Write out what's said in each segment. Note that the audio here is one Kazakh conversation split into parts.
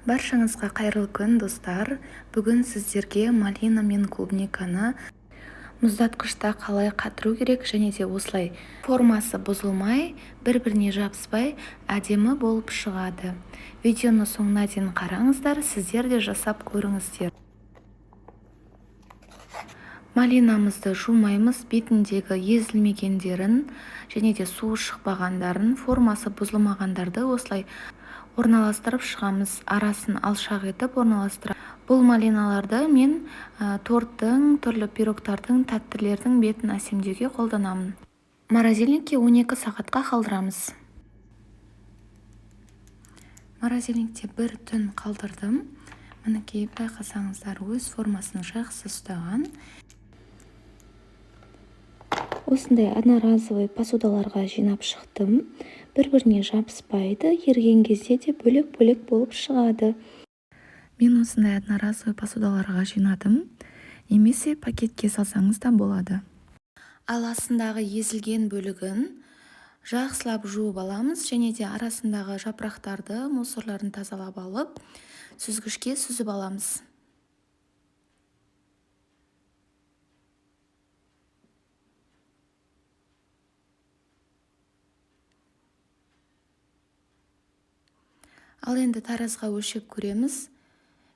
Баршаңызға қайырлы күн, достар. Бүгін сіздерге малина мен клубниканы мұздатқышта қалай қатыру керек және де осылай формасы бұзылмай, бір-біріне жабыспай әдемі болып шығады. Видеоны соңына дейін қараңыздар, сіздер де жасап көріңіздер. Малинамызды жумаймыз, бетіндегі езілмегендерін және де суы шықпағандарын, формасы бұзылмағандарды осылай орналастырып шығамыз. Арасын алшақ етіп орналастырып. Бұл малиналарды мен торттың, түрлі пирогтардың, тәттілердің бетін әсемдеуге қолданамын. Морозильникке 12 сағатқа қалдырамыз. Морозильникте бір түн қалдырдым. Мінекей, байқасаңыздар, өз формасын жақсы ұстаған. Осындай одноразовый посудаларға жинап шықтым. Бір-біріне жабыспайды, ерген кезде де бөлек-бөлек болып шығады. Мен осындай одноразовый посудаларға жинадым. Немесе пакетке салсаңыз да болады. Ал астындағы езілген бөлігін жақсылап жуып аламыз және де арасындағы жапырақтарды, мусорларын тазалап алып, сүзгішке сүзіп аламыз. Ал енді таразға өлшеп көреміз.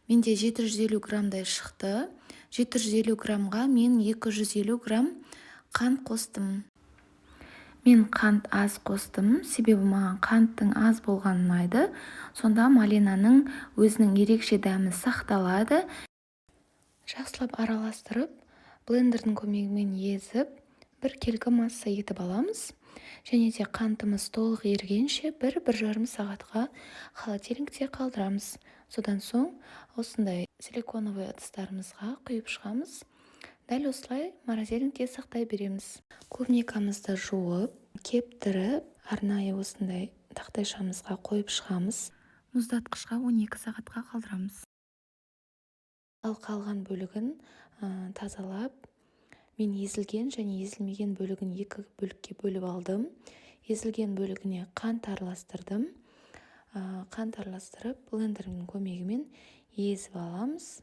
Менде 750 грамдай шықты. 750 грамға мен 250 грамм қант қостым. Мен қант аз қостым, себебі маған қанттың аз болғаны ұнайды. Сонда малинаның өзінің ерекше дәмі сақталады. Жақсылап араластырып, блендердің көмегімен езіп, бір келкі масса етіп аламыз. Және де қантымыз толық ергенше 1-1,5 сағатқа холодильникте қалдырамыз. Содан соң осындай силиконовый ыдыстарымызға құйып шығамыз. Дәл осылай морозильникте сақтай береміз. Клубникамызды жуып, кептіріп, арнайы осындай тақтайшамызға қойып шығамыз. Мұздатқышқа 12 сағатқа қалдырамыз. Ал қалған бөлігін тазалап, мен езілген және езілмеген бөлігін 2 бөлікке бөліп алдым. Езілген бөлігіне қант араластырдым. Қант араластырып, блендердің көмегімен езіп аламыз.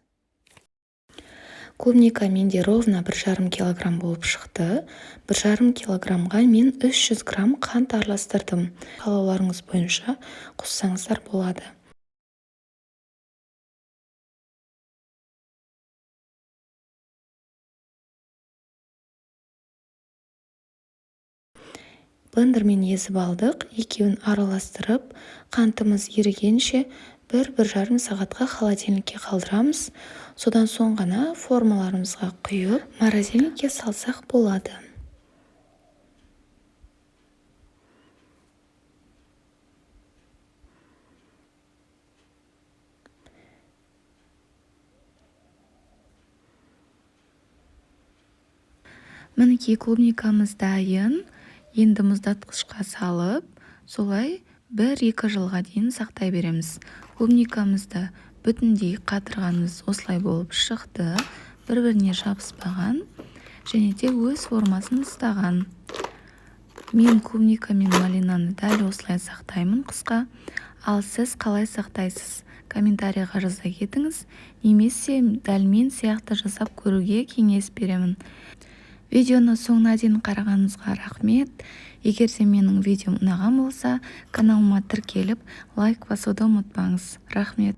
Клубника менде ровно 1,5 килограмм болып шықты. 1,5 килограммға мен 300 грамм қант араластырдым. Қалауларыңыз бойынша қоссаңыздар болады. Блендермен езіп алдық, екеуін араластырып, қантымыз ерігенше 1-1,5 сағатқа холодильникке қалдырамыз. Содан соң ғана формаларымызға құйып, морозильникке салсақ болады. Мінекей, клубникамыз дайын. Енді мұздатқышқа салып, солай 1-2 жылға дейін сақтай береміз. Клубникамызды бүтіндей қатырғанымыз осылай болып шықты. Бір-біріне жабыспаған және де өз формасын ұстаған. Мен клубника мен малинаны дәл осылай сақтаймын қысқа. Ал сіз қалай сақтайсыз? Комментарийға жаза кетіңіз. Немесе дәл мен сияқты жасап көруге кеңес беремін. Видеоны соңына дейін қарағаныңызға рахмет. Егер де менің видеом ұнаған болса, каналыма тіркеліп, лайк басуды ұмытпаңыз. Рахмет.